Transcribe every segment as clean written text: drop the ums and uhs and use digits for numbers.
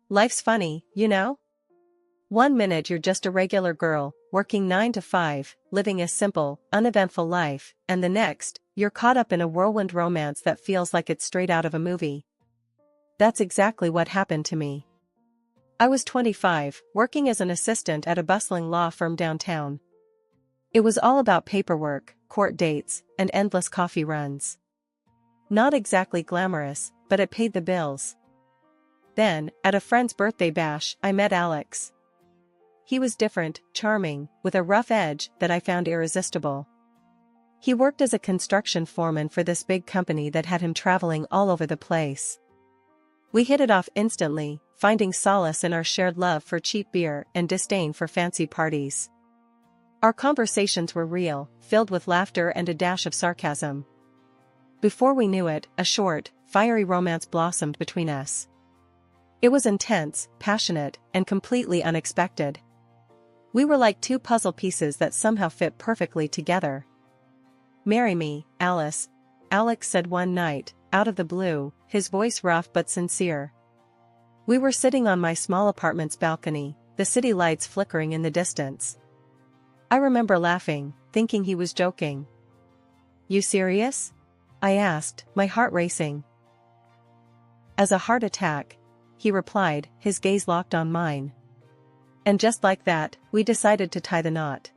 Life's funny, you know? One minute you're just a regular girl, working 9 to 5, living a simple, uneventful life, and the next, you're caught up in a whirlwind romance that feels like it's straight out of a movie. That's exactly what happened to me. I was 25, working as an assistant at a bustling law firm downtown. It was all about paperwork, court dates, and endless coffee runs. Not exactly glamorous, but it paid the bills. Then, at a friend's birthday bash, I met Alex. He was different, charming, with a rough edge that I found irresistible. He worked as a construction foreman for this big company that had him traveling all over the place. We hit it off instantly, finding solace in our shared love for cheap beer and disdain for fancy parties. Our conversations were real, filled with laughter and a dash of sarcasm. Before we knew it, a short, fiery romance blossomed between us. It was intense, passionate, and completely unexpected. We were like two puzzle pieces that somehow fit perfectly together. "Marry me, Alice," Alex said one night, out of the blue, his voice rough but sincere. We were sitting on my small apartment's balcony, the city lights flickering in the distance. I remember laughing, thinking he was joking. "You serious?" I asked, my heart racing. "As a heart attack," he replied, his gaze locked on mine. And just like that, we decided to tie the knot.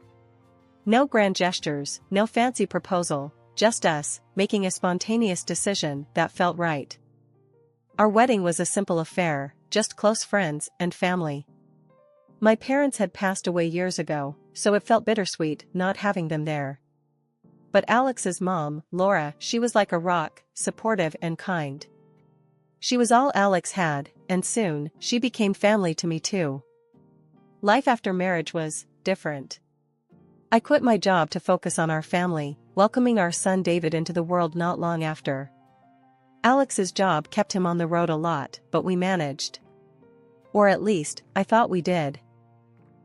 No grand gestures, no fancy proposal, just us, making a spontaneous decision that felt right. Our wedding was a simple affair, just close friends and family. My parents had passed away years ago, so it felt bittersweet not having them there. But Alex's mom, Laura, she was like a rock, supportive and kind. She was all Alex had, and soon, she became family to me too. Life after marriage was different. I quit my job to focus on our family, welcoming our son David into the world not long after. Alex's job kept him on the road a lot, but we managed. Or at least, I thought we did.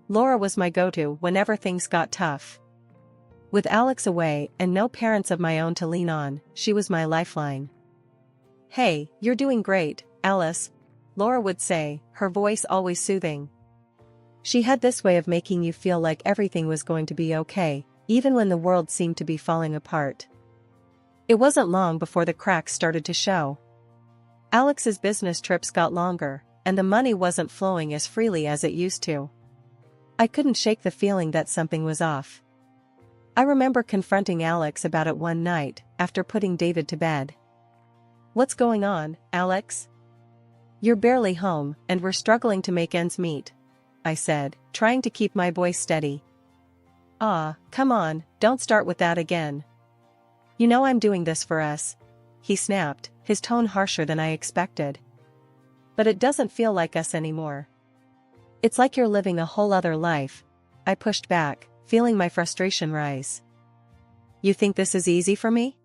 Laura was my go-to whenever things got tough. With Alex away and no parents of my own to lean on, she was my lifeline. "Hey, you're doing great, Alice," Laura would say, her voice always soothing. She had this way of making you feel like everything was going to be okay, even when the world seemed to be falling apart. It wasn't long before the cracks started to show. Alex's business trips got longer, and the money wasn't flowing as freely as it used to. I couldn't shake the feeling that something was off. I remember confronting Alex about it one night, after putting David to bed. "What's going on, Alex? You're barely home, and we're struggling to make ends meet," I said, trying to keep my voice steady. "Ah, come on, don't start with that again. You know I'm doing this for us," he snapped, his tone harsher than I expected. "But it doesn't feel like us anymore. It's like you're living a whole other life," I pushed back, feeling my frustration rise. "You think this is easy for me?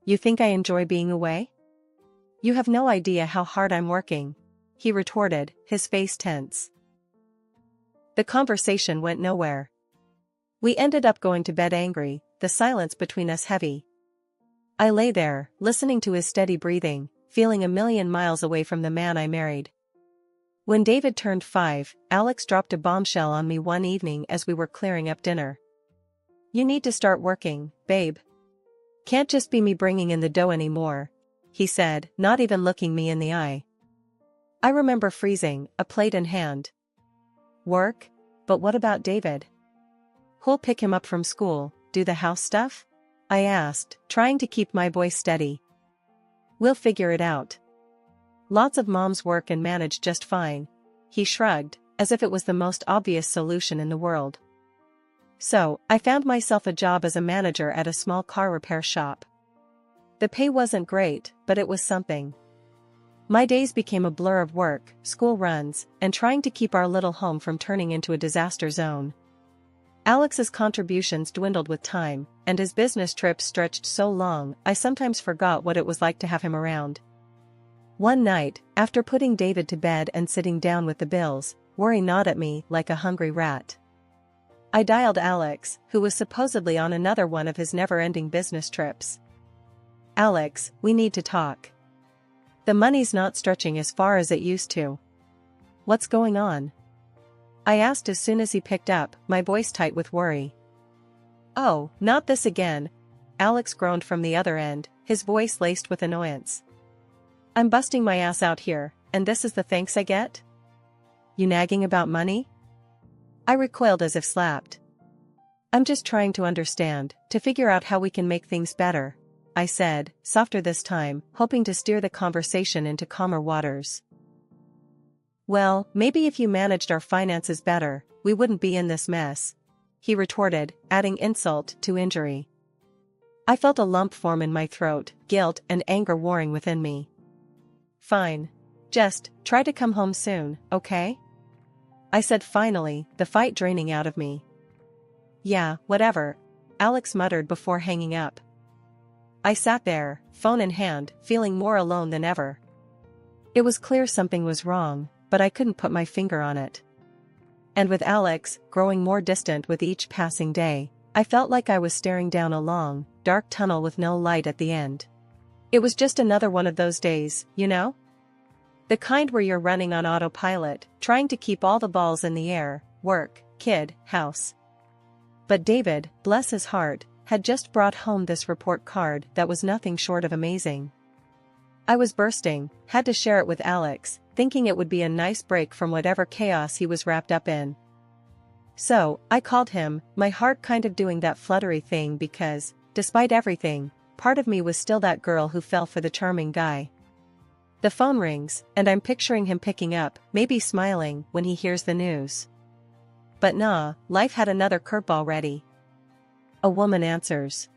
You think I enjoy being away? You have no idea how hard I'm working," he retorted, his face tense. The conversation went nowhere. We ended up going to bed angry, the silence between us heavy. I lay there, listening to his steady breathing, feeling a million miles away from the man I married. When David turned 5, Alex dropped a bombshell on me one evening as we were clearing up dinner. "You need to start working, babe. Can't just be me bringing in the dough anymore," he said, not even looking me in the eye. I remember freezing, a plate in hand. "Work? But what about David? Who'll pick him up from school, do the house stuff?" I asked, trying to keep my voice steady. "We'll figure it out. Lots of moms work and manage just fine," he shrugged, as if it was the most obvious solution in the world. So, I found myself a job as a manager at a small car repair shop. The pay wasn't great, but it was something. My days became a blur of work, school runs, and trying to keep our little home from turning into a disaster zone. Alex's contributions dwindled with time, and his business trips stretched so long, I sometimes forgot what it was like to have him around. One night, after putting David to bed and sitting down with the bills, worry gnawed at me like a hungry rat. I dialed Alex, who was supposedly on another one of his never-ending business trips. "Alex, we need to talk. The money's not stretching as far as it used to. What's going on? I asked as soon as he picked up, my voice tight with worry. Oh, not this again, Alex groaned from the other end, his voice laced with annoyance. I'm busting my ass out here, and this is the thanks I get? You nagging about money? I recoiled as if slapped. I'm just trying to understand, to figure out how we can make things better, I said, softer this time, hoping to steer the conversation into calmer waters. Well, maybe if you managed our finances better, we wouldn't be in this mess, he retorted, adding insult to injury. I felt a lump form in my throat, guilt and anger warring within me. Fine. Just try to come home soon, okay? I said finally, the fight draining out of me. Yeah, whatever, Alex muttered before hanging up. I sat there, phone in hand, feeling more alone than ever. It was clear something was wrong, but I couldn't put my finger on it. And with Alex growing more distant with each passing day, I felt like I was staring down a long, dark tunnel with no light at the end. It was just another one of those days, you know? The kind where you're running on autopilot, trying to keep all the balls in the air, work, kid, house. But David, bless his heart, had just brought home this report card that was nothing short of amazing. I was bursting, had to share it with Alex, thinking it would be a nice break from whatever chaos he was wrapped up in. So, I called him, my heart kind of doing that fluttery thing because, despite everything, part of me was still that girl who fell for the charming guy. The phone rings, and I'm picturing him picking up, maybe smiling, when he hears the news. But nah, life had another curveball ready. A woman answers.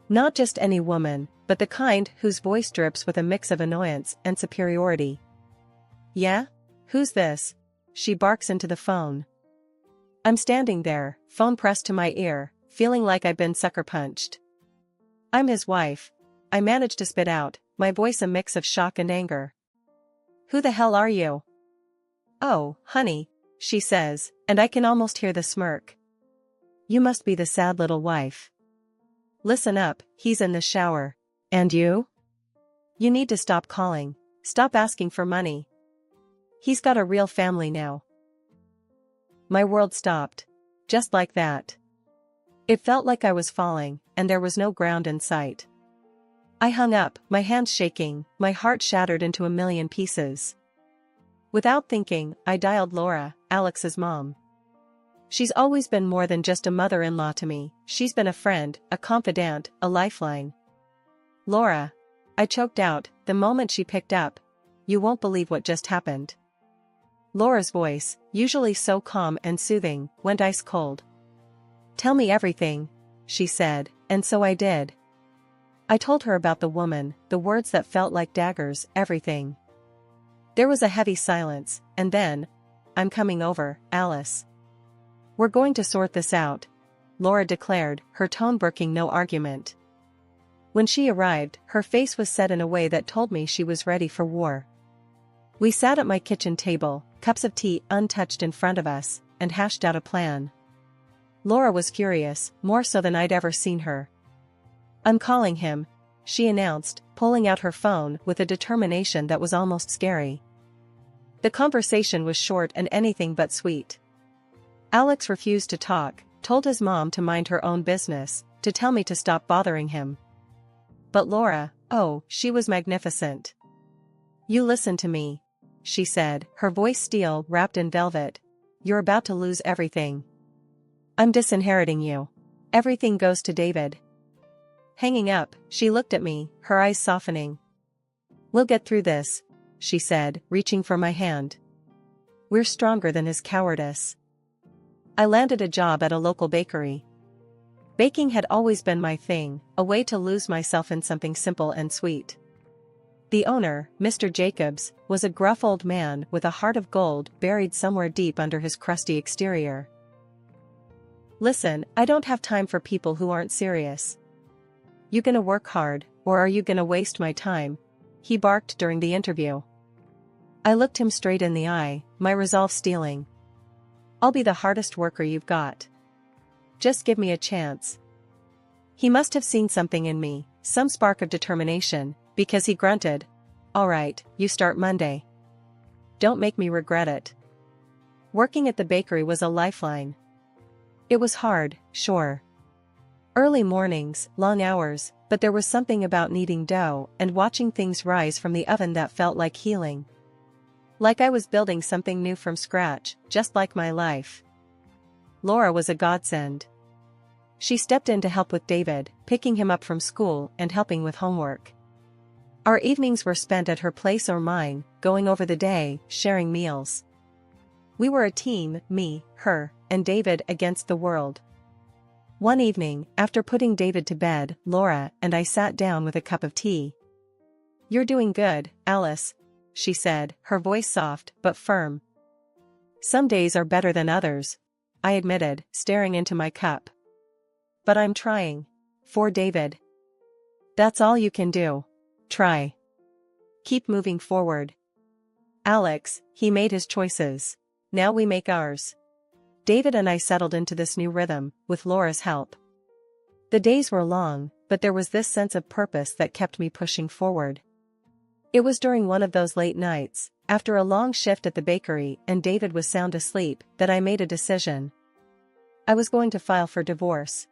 Not just any woman, but the kind whose voice drips with a mix of annoyance and superiority. Yeah? Who's this? She barks into the phone. I'm standing there, phone pressed to my ear, feeling like I've been sucker punched. I'm his wife. I managed to spit out, my voice a mix of shock and anger. Who the hell are you? Oh, honey, she says, and I can almost hear the smirk. You must be the sad little wife. Listen up, he's in the shower. And you? You need to stop calling. Stop asking for money. He's got a real family now. My world stopped. Just like that. It felt like I was falling, and there was no ground in sight. I hung up, my hands shaking, my heart shattered into a million pieces. Without thinking, I dialed Laura, Alex's mom. She's always been more than just a mother-in-law to me, she's been a friend, a confidant, a lifeline. Laura. I choked out, the moment she picked up. You won't believe what just happened. Laura's voice, usually so calm and soothing, went ice cold. Tell me everything, she said, and so I did. I told her about the woman, the words that felt like daggers, everything. There was a heavy silence, and then, I'm coming over, Alice. We're going to sort this out, Laura declared, her tone brooking no argument. When she arrived, her face was set in a way that told me she was ready for war. We sat at my kitchen table, cups of tea untouched in front of us, and hashed out a plan. Laura was furious, more so than I'd ever seen her. I'm calling him, she announced, pulling out her phone with a determination that was almost scary. The conversation was short and anything but sweet. Alex refused to talk, told his mom to mind her own business, to tell me to stop bothering him. But Laura, oh, she was magnificent. You listen to me, she said, her voice steel wrapped in velvet. You're about to lose everything. I'm disinheriting you. Everything goes to David. Hanging up, she looked at me, her eyes softening. We'll get through this, she said, reaching for my hand. We're stronger than his cowardice. I landed a job at a local bakery. Baking had always been my thing, a way to lose myself in something simple and sweet. The owner, Mr. Jacobs, was a gruff old man with a heart of gold buried somewhere deep under his crusty exterior. Listen, I don't have time for people who aren't serious. You gonna work hard, or are you gonna waste my time? He barked during the interview. I looked him straight in the eye, my resolve steeling. I'll be the hardest worker you've got. Just give me a chance. He must have seen something in me, some spark of determination, because he grunted. All right, you start Monday. Don't make me regret it. Working at the bakery was a lifeline. It was hard, sure. Early mornings, long hours, but there was something about kneading dough and watching things rise from the oven that felt like healing. Like I was building something new from scratch, just like my life. Laura was a godsend. She stepped in to help with David, picking him up from school and helping with homework. Our evenings were spent at her place or mine, going over the day, sharing meals. We were a team, me, her, and David against the world. One evening, after putting David to bed, Laura and I sat down with a cup of tea. "You're doing good, Alice," she said, her voice soft but firm. "Some days are better than others," I admitted, staring into my cup. "But I'm trying. For David." "That's all you can do. Try. Keep moving forward. Alex, he made his choices. Now we make ours." David and I settled into this new rhythm, with Laura's help. The days were long, but there was this sense of purpose that kept me pushing forward. It was during one of those late nights, after a long shift at the bakery and David was sound asleep, that I made a decision. I was going to file for divorce.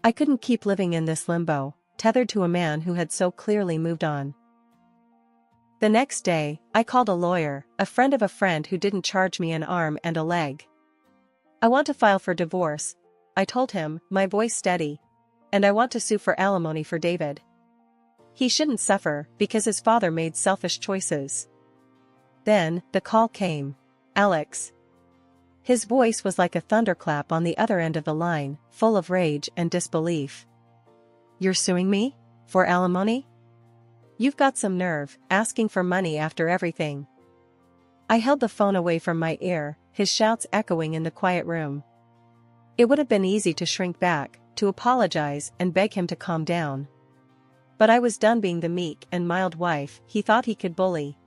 I couldn't keep living in this limbo, tethered to a man who had so clearly moved on. The next day, I called a lawyer, a friend of a friend who didn't charge me an arm and a leg. "I want to file for divorce," I told him, my voice steady. "And I want to sue for alimony for David. He shouldn't suffer because his father made selfish choices." Then, the call came. "Alex." His voice was like a thunderclap on the other end of the line, full of rage and disbelief. "You're suing me? For alimony? You've got some nerve, asking for money after everything." I held the phone away from my ear, his shouts echoing in the quiet room. It would have been easy to shrink back, to apologize and beg him to calm down. But I was done being the meek and mild wife he thought he could bully.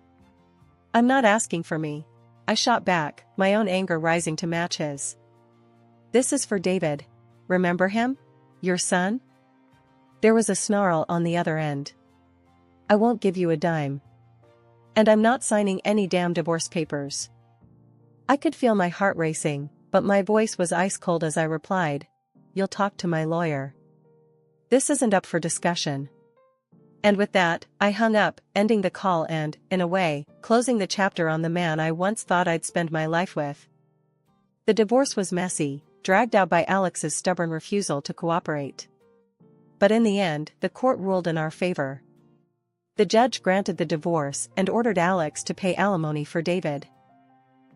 "I'm not asking for me," I shot back, my own anger rising to match his. "This is for David. Remember him? Your son?" There was a snarl on the other end. "I won't give you a dime. And I'm not signing any damn divorce papers." I could feel my heart racing, but my voice was ice cold as I replied, "You'll talk to my lawyer. This isn't up for discussion." And with that, I hung up, ending the call and, in a way, closing the chapter on the man I once thought I'd spend my life with. The divorce was messy, dragged out by Alex's stubborn refusal to cooperate. But in the end, the court ruled in our favor. The judge granted the divorce and ordered Alex to pay alimony for David.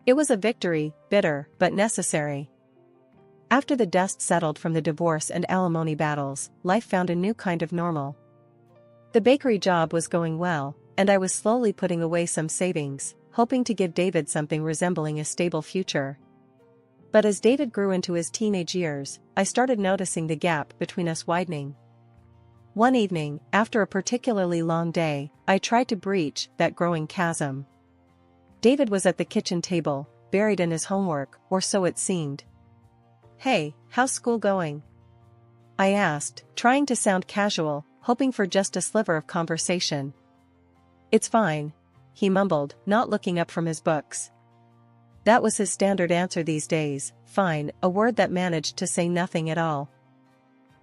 It was a victory, bitter but necessary. After the dust settled from the divorce and alimony battles, life found a new kind of normal. The bakery job was going well, and I was slowly putting away some savings, hoping to give David something resembling a stable future. But as David grew into his teenage years, I started noticing the gap between us widening. One evening, after a particularly long day, I tried to breach that growing chasm. David was at the kitchen table, buried in his homework, or so it seemed. "Hey, how's school going?" I asked, trying to sound casual, hoping for just a sliver of conversation. "It's fine," he mumbled, not looking up from his books. That was his standard answer these days, fine, a word that managed to say nothing at all.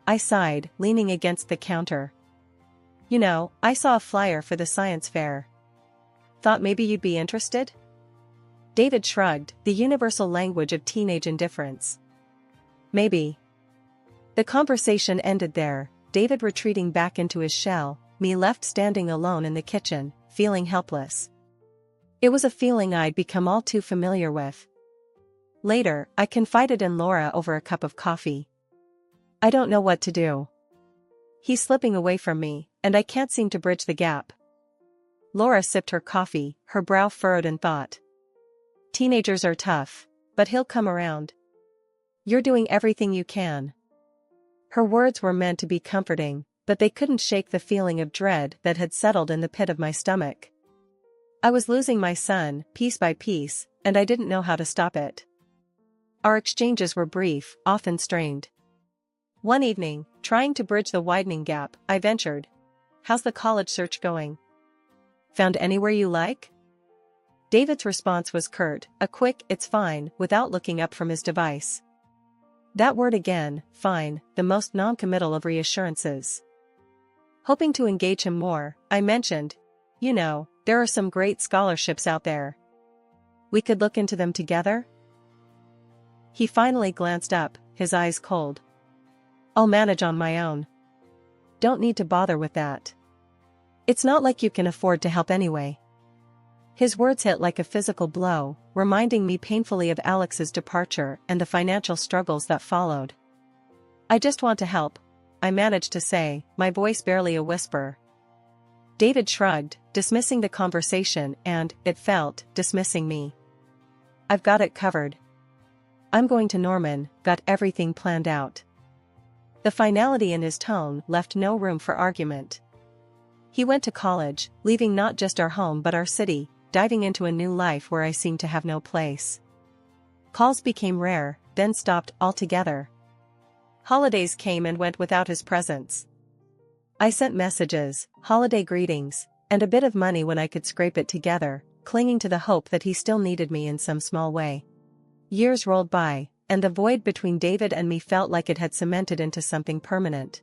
I sighed, leaning against the counter. "You know, I saw a flyer for the science fair. Thought maybe you'd be interested?" David shrugged, the universal language of teenage indifference. "Maybe." The conversation ended there, David retreating back into his shell, me left standing alone in the kitchen, feeling helpless. It was a feeling I'd become all too familiar with. Later, I confided in Laura over a cup of coffee. "I don't know what to do. He's slipping away from me, and I can't seem to bridge the gap." Laura sipped her coffee, her brow furrowed in thought. "Teenagers are tough, but he'll come around. You're doing everything you can." Her words were meant to be comforting, but they couldn't shake the feeling of dread that had settled in the pit of my stomach. I was losing my son, piece by piece, and I didn't know how to stop it. Our exchanges were brief, often strained. One evening, trying to bridge the widening gap, I ventured, "How's the college search going? Found anywhere you like?" David's response was curt, a quick, "It's fine," without looking up from his device. That word again, fine, the most non-committal of reassurances. Hoping to engage him more, I mentioned, "You know, there are some great scholarships out there. We could look into them together?" He finally glanced up, his eyes cold. "I'll manage on my own. Don't need to bother with that. It's not like you can afford to help anyway." His words hit like a physical blow, reminding me painfully of Alex's departure and the financial struggles that followed. "I just want to help," I managed to say, my voice barely a whisper. David shrugged, dismissing the conversation and, it felt, dismissing me. "I've got it covered. I'm going to Norman, got everything planned out." The finality in his tone left no room for argument. He went to college, leaving not just our home but our city, diving into a new life where I seemed to have no place. Calls became rare, then stopped altogether. Holidays came and went without his presence. I sent messages, holiday greetings, and a bit of money when I could scrape it together, clinging to the hope that he still needed me in some small way. Years rolled by, and the void between David and me felt like it had cemented into something permanent.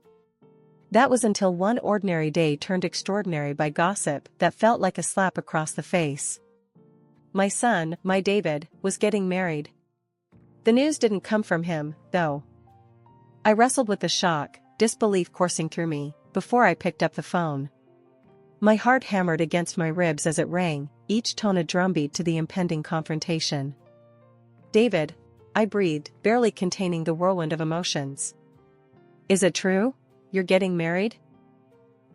That was until one ordinary day turned extraordinary by gossip that felt like a slap across the face. My son, my David, was getting married. The news didn't come from him, though. I wrestled with the shock, disbelief coursing through me, before I picked up the phone. My heart hammered against my ribs as it rang, each tone a drumbeat to the impending confrontation. "David," I breathed, barely containing the whirlwind of emotions. "Is it true? You're getting married?"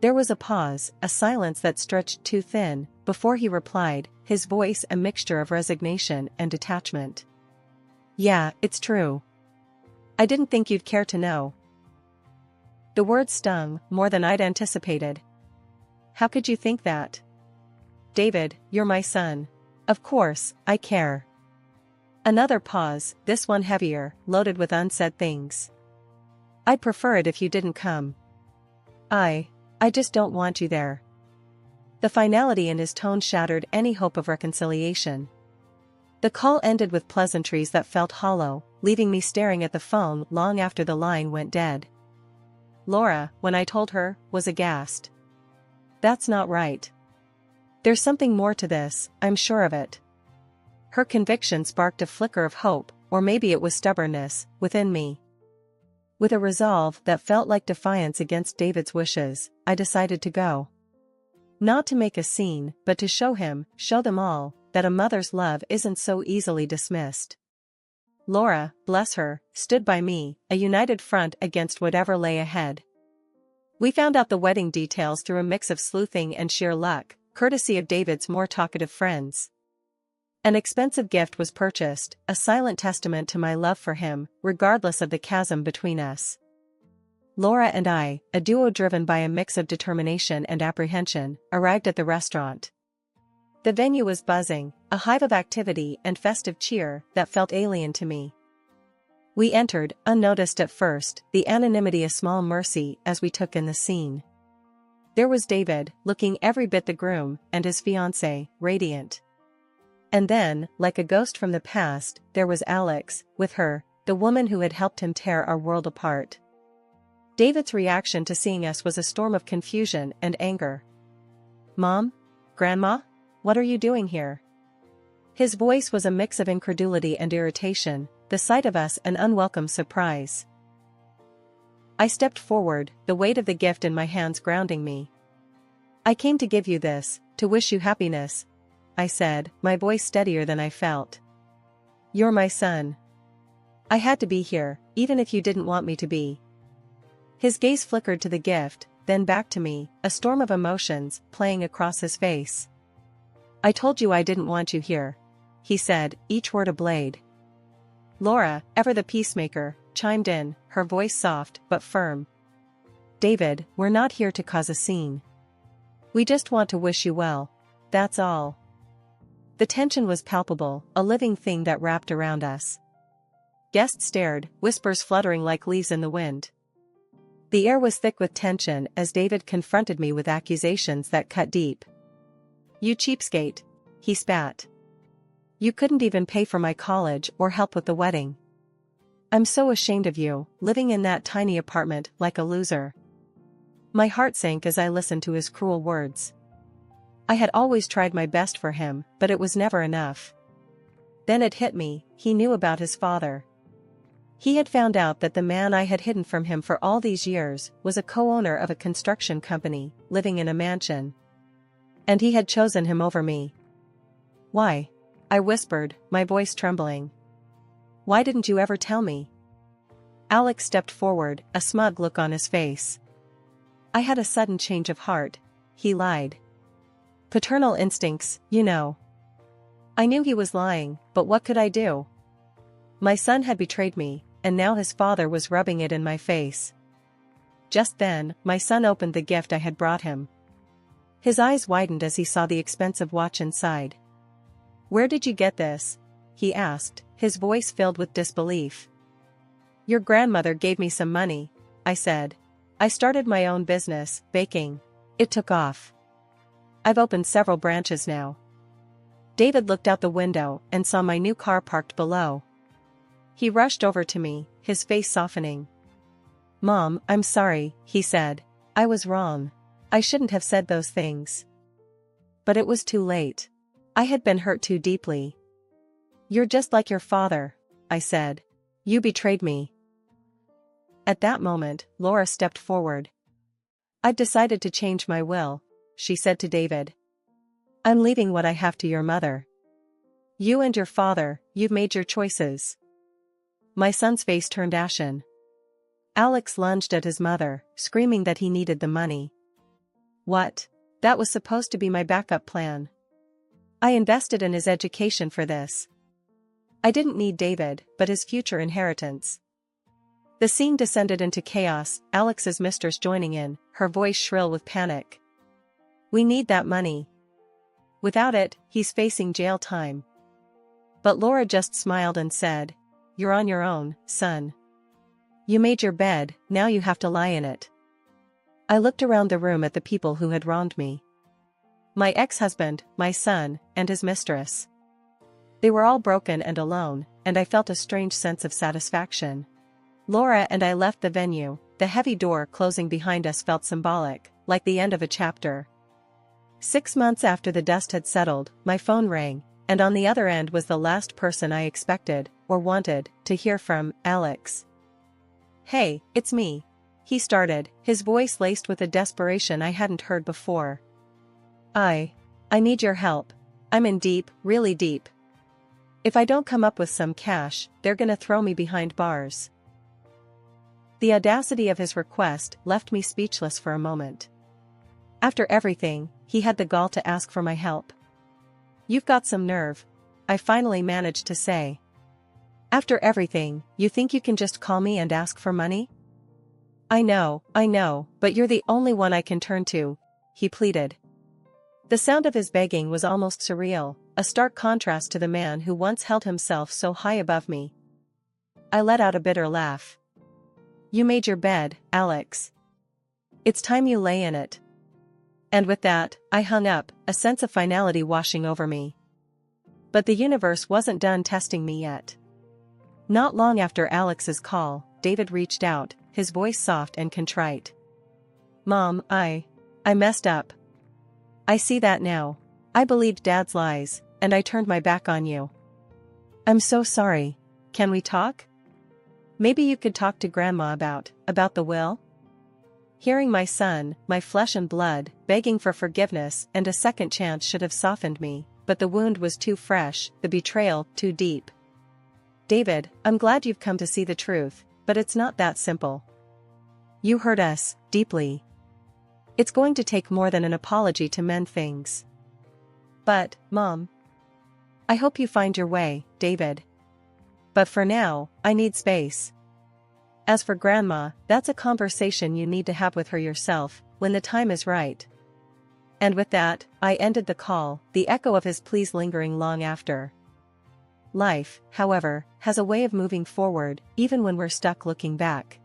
There was a pause, a silence that stretched too thin, before he replied, his voice a mixture of resignation and detachment. "Yeah, it's true. I didn't think you'd care to know." The words stung, more than I'd anticipated. "How could you think that?" "David, you're my son. Of course, I care." Another pause, this one heavier, loaded with unsaid things. "I'd prefer it if you didn't come. I just don't want you there." The finality in his tone shattered any hope of reconciliation. The call ended with pleasantries that felt hollow, leaving me staring at the phone long after the line went dead. Laura, when I told her, was aghast. "That's not right. There's something more to this, I'm sure of it." Her conviction sparked a flicker of hope, or maybe it was stubbornness, within me. With a resolve that felt like defiance against David's wishes, I decided to go. Not to make a scene, but to show them all, that a mother's love isn't so easily dismissed. Laura, bless her, stood by me, a united front against whatever lay ahead. We found out the wedding details through a mix of sleuthing and sheer luck, courtesy of David's more talkative friends. An expensive gift was purchased, a silent testament to my love for him, regardless of the chasm between us. Laura and I, a duo driven by a mix of determination and apprehension, arrived at the restaurant. The venue was buzzing, a hive of activity and festive cheer that felt alien to me. We entered, unnoticed at first, the anonymity a small mercy as we took in the scene. There was David, looking every bit the groom, and his fiancée, radiant. And then, like a ghost from the past, there was Alex, with her, the woman who had helped him tear our world apart. David's reaction to seeing us was a storm of confusion and anger. "Mom? Grandma? What are you doing here?" His voice was a mix of incredulity and irritation, the sight of us an unwelcome surprise. I stepped forward, the weight of the gift in my hands grounding me. "I came to give you this, to wish you happiness," I said, my voice steadier than I felt. "You're my son. I had to be here, even if you didn't want me to be." His gaze flickered to the gift, then back to me, a storm of emotions playing across his face. "I told you I didn't want you here," he said, each word a blade. Laura, ever the peacemaker, chimed in, her voice soft but firm. "David, we're not here to cause a scene. We just want to wish you well. That's all." The tension was palpable, a living thing that wrapped around us. Guests stared, whispers fluttering like leaves in the wind. The air was thick with tension as David confronted me with accusations that cut deep. "You cheapskate," he spat. You couldn't even pay for my college or help with the wedding. I'm so ashamed of you, living in that tiny apartment like a loser. My heart sank as I listened to his cruel words. I had always tried my best for him, but it was never enough. Then it hit me, he knew about his father. He had found out that the man I had hidden from him for all these years was a co-owner of a construction company, living in a mansion. And he had chosen him over me. Why? I whispered, my voice trembling. Why didn't you ever tell me? Alex stepped forward, a smug look on his face. I had a sudden change of heart, he lied. Paternal instincts, you know. I knew he was lying, but what could I do? My son had betrayed me, and now his father was rubbing it in my face. Just then, my son opened the gift I had brought him. His eyes widened as he saw the expensive watch inside. Where did you get this? He asked, his voice filled with disbelief. Your grandmother gave me some money, I said. I started my own business, baking. It took off. I've opened several branches now. David looked out the window and saw my new car parked below. He rushed over to me, his face softening. Mom, I'm sorry, he said. I was wrong. I shouldn't have said those things. But it was too late. I had been hurt too deeply. You're just like your father, I said. You betrayed me. At that moment, Laura stepped forward. I've decided to change my will, she said to David. I'm leaving what I have to your mother. You and your father, you've made your choices. My son's face turned ashen. Alex lunged at his mother, screaming that he needed the money. What? That was supposed to be my backup plan. I invested in his education for this. I didn't need David, but his future inheritance. The scene descended into chaos, Alex's mistress joining in, her voice shrill with panic. We need that money. Without it, he's facing jail time. But Laura just smiled and said, You're on your own, son. You made your bed, now you have to lie in it. I looked around the room at the people who had wronged me. My ex-husband, my son, and his mistress. They were all broken and alone, and I felt a strange sense of satisfaction. Laura and I left the venue, the heavy door closing behind us felt symbolic, like the end of a chapter. 6 months after the dust had settled, my phone rang, and on the other end was the last person I expected, or wanted, to hear from, Alex. Hey, it's me. He started, his voice laced with a desperation I hadn't heard before. I need your help. I'm in deep, really deep. If I don't come up with some cash, they're gonna throw me behind bars. The audacity of his request left me speechless for a moment. After everything, he had the gall to ask for my help. You've got some nerve, I finally managed to say. After everything, you think you can just call me and ask for money? I know, but you're the only one I can turn to, he pleaded. The sound of his begging was almost surreal, a stark contrast to the man who once held himself so high above me. I let out a bitter laugh. You made your bed, Alex. It's time you lay in it. And with that, I hung up, a sense of finality washing over me. But the universe wasn't done testing me yet. Not long after Alex's call, David reached out, his voice soft and contrite. Mom, I messed up. I see that now. I believed Dad's lies, and I turned my back on you. I'm so sorry. Can we talk? Maybe you could talk to Grandma about the will? Hearing my son, my flesh and blood, begging for forgiveness and a second chance should have softened me, but the wound was too fresh, the betrayal too deep. David, I'm glad you've come to see the truth, but it's not that simple. You hurt us, deeply. It's going to take more than an apology to mend things. But, Mom. I hope you find your way, David. But for now, I need space. As for Grandma, that's a conversation you need to have with her yourself, when the time is right. And with that, I ended the call, the echo of his pleas lingering long after. Life, however, has a way of moving forward, even when we're stuck looking back.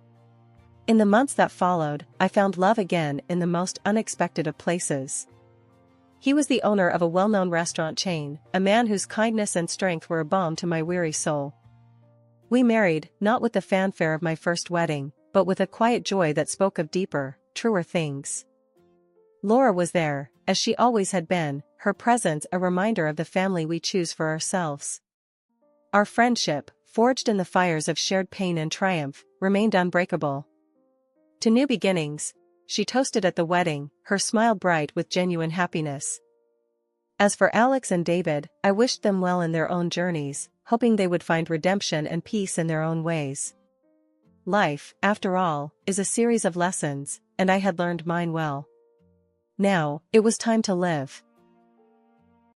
In the months that followed, I found love again in the most unexpected of places. He was the owner of a well-known restaurant chain, a man whose kindness and strength were a balm to my weary soul. We married, not with the fanfare of my first wedding, but with a quiet joy that spoke of deeper, truer things. Laura was there, as she always had been, her presence a reminder of the family we choose for ourselves. Our friendship, forged in the fires of shared pain and triumph, remained unbreakable. To new beginnings, she toasted at the wedding, her smile bright with genuine happiness. As for Alex and David, I wished them well in their own journeys, hoping they would find redemption and peace in their own ways. Life, after all, is a series of lessons, and I had learned mine well. Now, it was time to live.